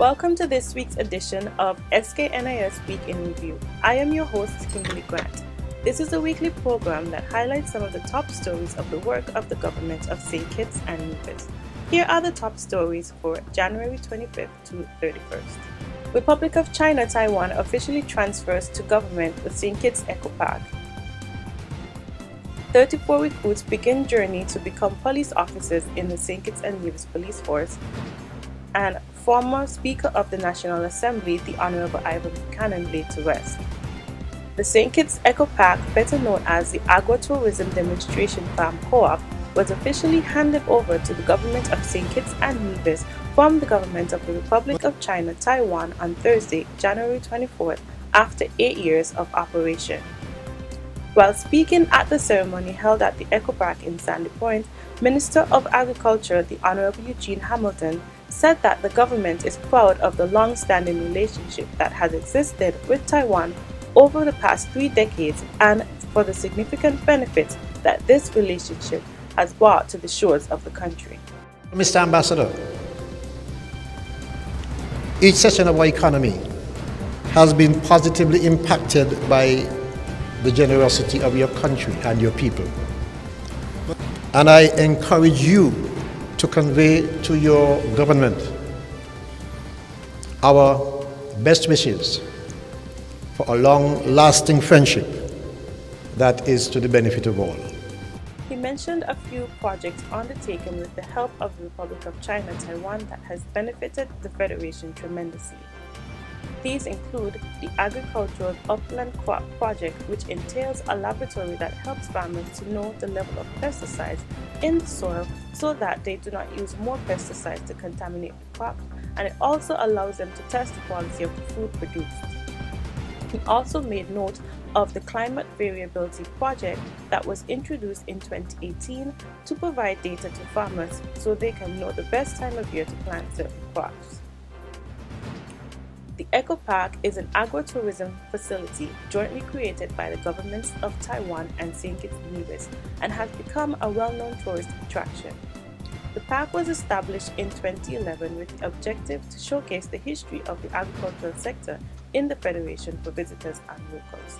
Welcome to this week's edition of SKNIS Week in Review. I am your host, Kimberly Grant. This is a weekly program that highlights some of the top stories of the work of the government of St. Kitts and Nevis. Here are the top stories for January 25th to 31st. Republic of China Taiwan officially transfers to government with St. Kitts Eco Park. 34 recruits begin journey to become police officers in the St. Kitts and Nevis Police Force. And former Speaker of the National Assembly, the Honorable Ivan Buchanan, laid to rest. The St. Kitts Eco Park, better known as the Agro-Tourism Demonstration Farm Co-op, was officially handed over to the government of St. Kitts and Nevis from the government of the Republic of China Taiwan on Thursday, January 24th, after 8 years of operation. While speaking at the ceremony held at the Eco Park in Sandy Point, Minister of Agriculture, the Honorable Eugene Hamilton, said that the government is proud of the long-standing relationship that has existed with Taiwan over the past 3 decades and for the significant benefits that this relationship has brought to the shores of the country. Mr. Ambassador, each section of our economy has been positively impacted by the generosity of your country and your people. And I encourage you to convey to your government our best wishes for a long-lasting friendship that is to the benefit of all. He mentioned a few projects undertaken with the help of the Republic of China Taiwan that has benefited the Federation tremendously. These include the Agricultural Upland Crop Project, which entails a laboratory that helps farmers to know the level of pesticides in the soil so that they do not use more pesticides to contaminate the crops, and it also allows them to test the quality of the food produced. He also made note of the Climate Variability Project that was introduced in 2018 to provide data to farmers so they can know the best time of year to plant certain crops. The Eco Park is an agro-tourism facility jointly created by the governments of Taiwan and St. Kitts and Nevis and has become a well-known tourist attraction. The park was established in 2011 with the objective to showcase the history of the agricultural sector in the Federation for visitors and locals.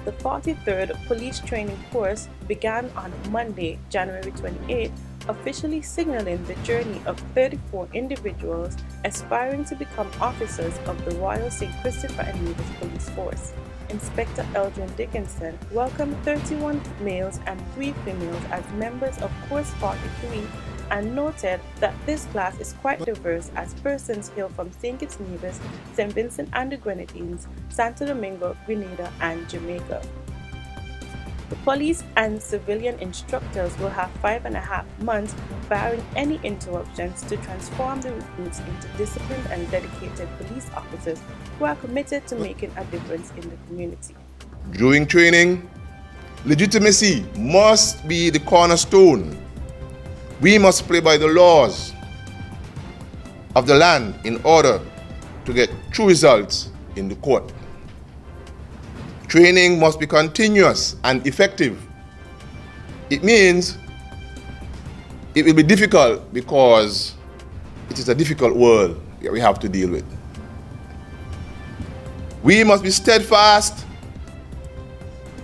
The 43rd Police Training Course began on Monday, January 28th, officially signaling the journey of 34 individuals aspiring to become officers of the Royal St. Christopher and Nevis Police Force. Inspector Eldrin Dickinson welcomed 31 males and 3 females as members of Course 43 and noted that this class is quite diverse as persons hail from St. Kitts and Nevis, St. Vincent and the Grenadines, Santo Domingo, Grenada, and Jamaica. The police and civilian instructors will have 5.5 months, barring any interruptions, to transform the recruits into disciplined and dedicated police officers who are committed to making a difference in the community. During training, legitimacy must be the cornerstone. We must play by the laws of the land in order to get true results in the court. Training must be continuous and effective. It means it will be difficult because it is a difficult world that we have to deal with. We must be steadfast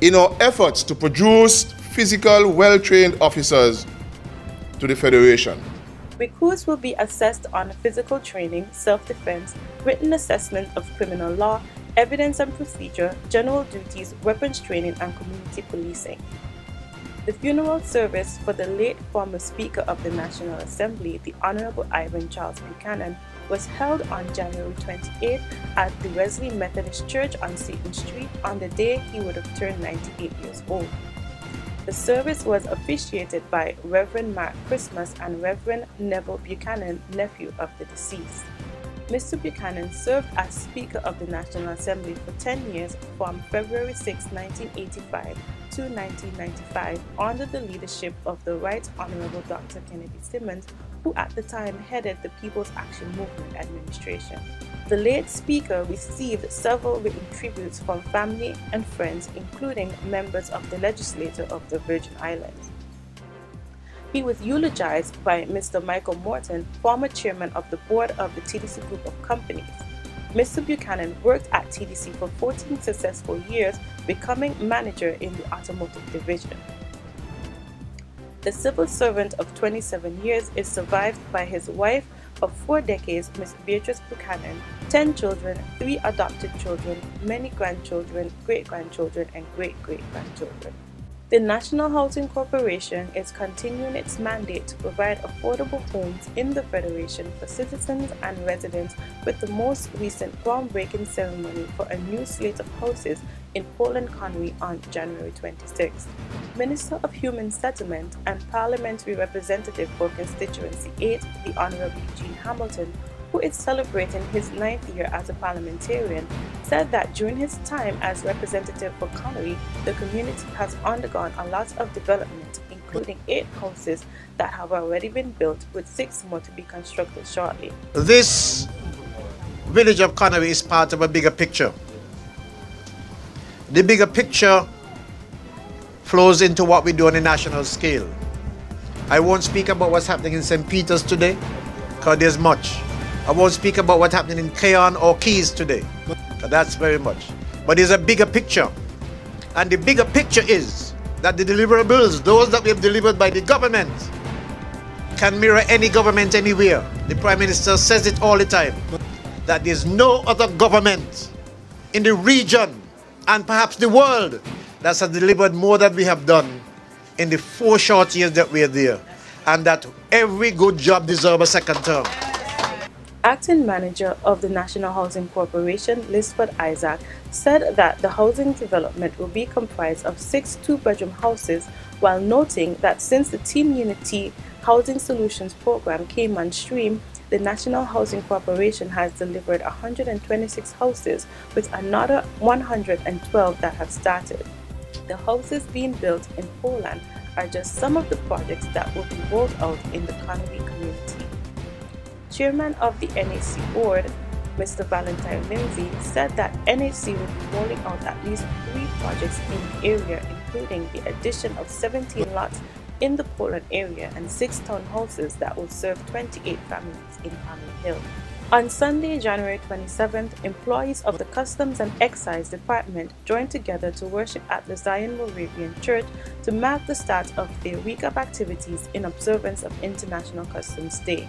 in our efforts to produce physical, well-trained officers to the Federation. Recruits will be assessed on physical training, self-defense, written assessment of criminal law, evidence and procedure, general duties, weapons training, and community policing. The funeral service for the late former Speaker of the National Assembly, the Honorable Ivan Charles Buchanan, was held on January 28th at the Wesley Methodist Church on Seton Street on the day he would have turned 98 years old. The service was officiated by Reverend Mark Christmas and Reverend Neville Buchanan, nephew of the deceased. Mr. Buchanan served as Speaker of the National Assembly for 10 years from February 6, 1985 to 1995 under the leadership of the Right Honorable Dr. Kennedy Simmons, who at the time headed the People's Action Movement administration. The late Speaker received several written tributes from family and friends, including members of the legislature of the Virgin Islands. He was eulogized by Mr. Michael Morton, former chairman of the board of the TDC Group of Companies. Mr. Buchanan worked at TDC for 14 successful years, becoming manager in the automotive division. The civil servant of 27 years is survived by his wife of 4 decades, Ms. Beatrice Buchanan, 10 children, 3 adopted children, many grandchildren, great-grandchildren, and great-great-grandchildren. The National Housing Corporation is continuing its mandate to provide affordable homes in the Federation for citizens and residents, with the most recent groundbreaking ceremony for a new slate of houses in Poland Conwy on January 26. Minister of Human Settlement and Parliamentary Representative for Constituency 8, the Honorable Eugene Hamilton, who is celebrating his 9th year as a parliamentarian, said that during his time as representative for Conwy, the community has undergone a lot of development, including 8 houses that have already been built, with 6 more to be constructed shortly. This village of Conwy is part of a bigger picture. The bigger picture flows into what we do on a national scale. I won't speak about what's happening in St. Peter's today, because there's much. I won't speak about what's happening in Keon or Keys today, because that's very much. But there's a bigger picture. And the bigger picture is that the deliverables, those that we have delivered by the government, can mirror any government anywhere. The Prime Minister says it all the time, that there's no other government in the region and perhaps the world that has delivered more than we have done in the 4 short years that we are there, and that every good job deserves a second term. Acting manager of the National Housing Corporation, Lisbeth Isaac, said that the housing development will be comprised of 6 2-bedroom houses, while noting that since the Team Unity Housing Solutions program came on stream, the National Housing Corporation has delivered 126 houses, with another 112 that have started. The houses being built in Poland are just some of the projects that will be rolled out in the Conwy community. Chairman of the NHC board, Mr. Valentine Lindsay, said that NHC will be rolling out at least 3 projects in the area, including the addition of 17 lots in the Poland area and 6 townhouses that will serve 28 families in Conwy Hill. On Sunday, January 27th, employees of the Customs and Excise Department joined together to worship at the Zion Moravian Church to mark the start of their week of activities in observance of International Customs Day.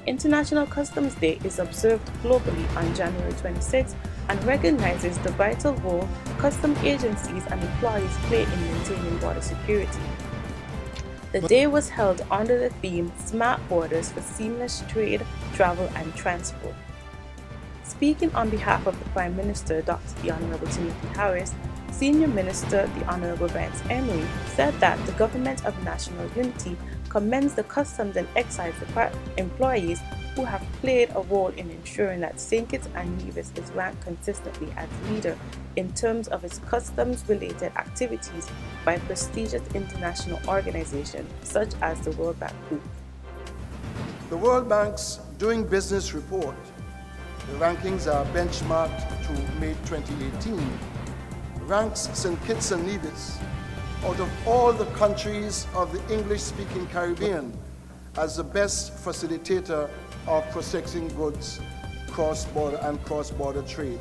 International Customs Day is observed globally on January 26 and recognizes the vital role customs agencies and employees play in maintaining border security. The day was held under the theme Smart Borders for Seamless Trade, Travel and Transport. Speaking on behalf of the Prime Minister, Dr. the Honorable Timothy Harris, Senior Minister, the Honorable Vance Emery, said that the Government of National Unity commends the Customs and Excise Department employees who have played a role in ensuring that St. Kitts and Nevis is ranked consistently as leader in terms of its customs-related activities by prestigious international organizations such as the World Bank Group. The World Bank's Doing Business report, the rankings are benchmarked to May 2018, ranks St. Kitts and Nevis out of all the countries of the English-speaking Caribbean as the best facilitator of processing goods, cross-border trade.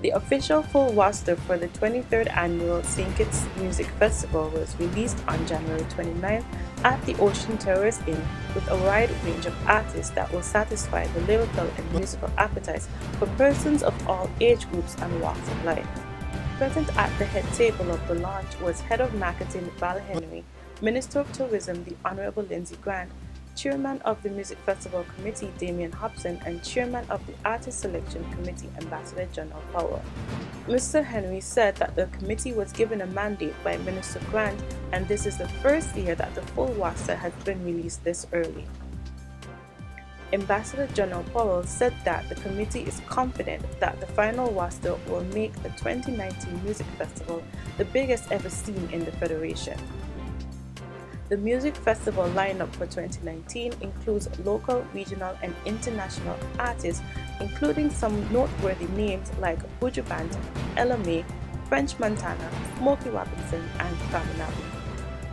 The official full roster for the 23rd Annual St. Kitts Music Festival was released on January 29th at the Ocean Terrace Inn, with a wide range of artists that will satisfy the lyrical and musical appetites for persons of all age groups and walks of life. Present at the head table of the launch was Head of Marketing Val Henry, Minister of Tourism the Honorable Lindsay Grant, Chairman of the Music Festival Committee Damian Hobson, and Chairman of the Artist Selection Committee Ambassador John Powell. Mr. Henry said that the committee was given a mandate by Minister Grant, and this is the first year that the full roster has been released this early. Ambassador John Powell said that the committee is confident that the final roster will make the 2019 Music Festival the biggest ever seen in the Federation. The Music Festival lineup for 2019 includes local, regional, and international artists, including some noteworthy names like Buju Banton, Ella May, French Montana, Smokey Robinson, and Faminabi.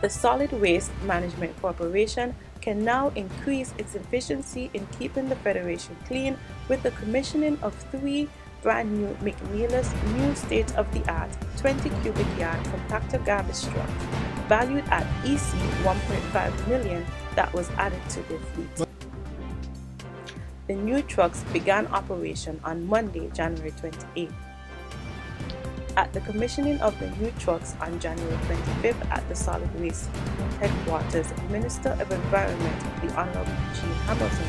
The Solid Waste Management Corporation can now increase its efficiency in keeping the Federation clean with the commissioning of 3 brand new McNeilus new state-of-the-art 20 cubic yard compactor garbage trucks valued at EC 1.5 million that was added to their fleet. The new trucks began operation on Monday, January 28th. At the commissioning of the new trucks on January 25th at the Solid Waste headquarters, Minister of Environment, the Honorable Gene Hamilton,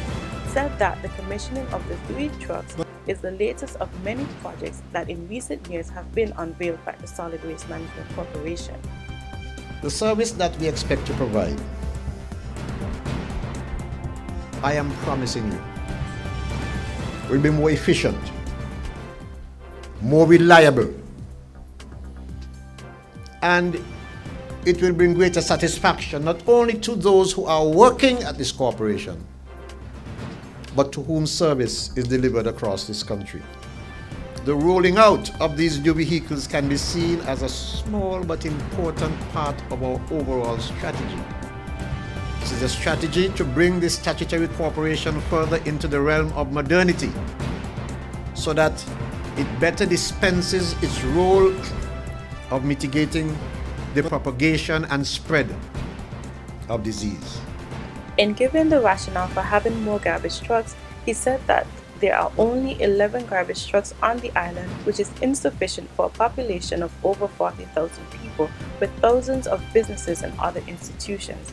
said that the commissioning of the 3 trucks is the latest of many projects that in recent years have been unveiled by the Solid Waste Management Corporation. The service that we expect to provide, I am promising you, will be more efficient, more reliable, and it will bring greater satisfaction not only to those who are working at this corporation, but to whom service is delivered across this country. The rolling out of these new vehicles can be seen as a small but important part of our overall strategy. This is a strategy to bring this statutory corporation further into the realm of modernity so that it better dispenses its role of mitigating the propagation and spread of disease. In giving the rationale for having more garbage trucks, he said that there are only 11 garbage trucks on the island, which is insufficient for a population of over 40,000 people with thousands of businesses and other institutions.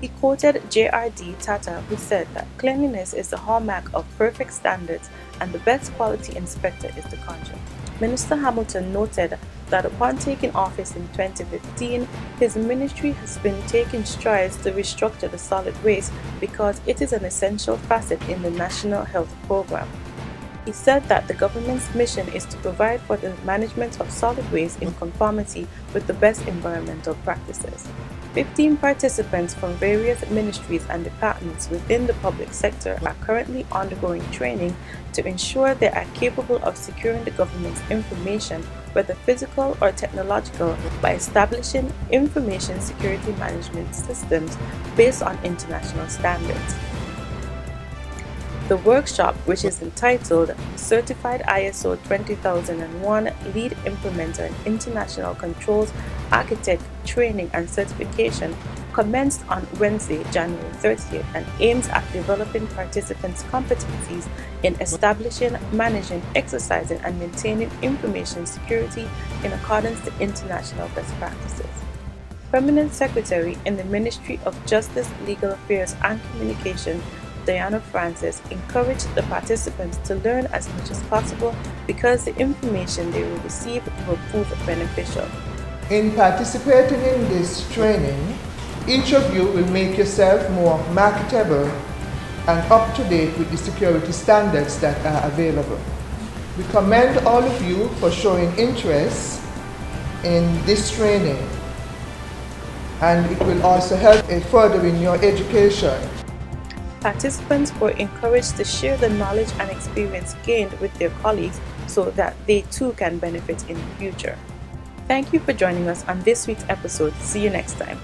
He quoted J.R.D. Tata, who said that cleanliness is the hallmark of perfect standards and the best quality inspector is the contract. Minister Hamilton noted that upon taking office in 2015, his ministry has been taking strides to restructure the solid waste because it is an essential facet in the National Health Program. He said that the government's mission is to provide for the management of solid waste in conformity with the best environmental practices. 15 participants from various ministries and departments within the public sector are currently undergoing training to ensure they are capable of securing the government's information, whether physical or technological, by establishing information security management systems based on international standards. The workshop, which is entitled Certified ISO 20001 Lead Implementer in International Controls Architect Training and Certification, commenced on Wednesday, January 30th, and aims at developing participants' competencies in establishing, managing, exercising, and maintaining information security in accordance to international best practices. Permanent Secretary in the Ministry of Justice, Legal Affairs and Communication, Diana Francis, encouraged the participants to learn as much as possible because the information they will receive will prove beneficial. In participating in this training, each of you will make yourself more marketable and up to date with the security standards that are available. We commend all of you for showing interest in this training, and it will also help in furthering your education. Participants were encouraged to share the knowledge and experience gained with their colleagues so that they too can benefit in the future. Thank you for joining us on this week's episode. See you next time.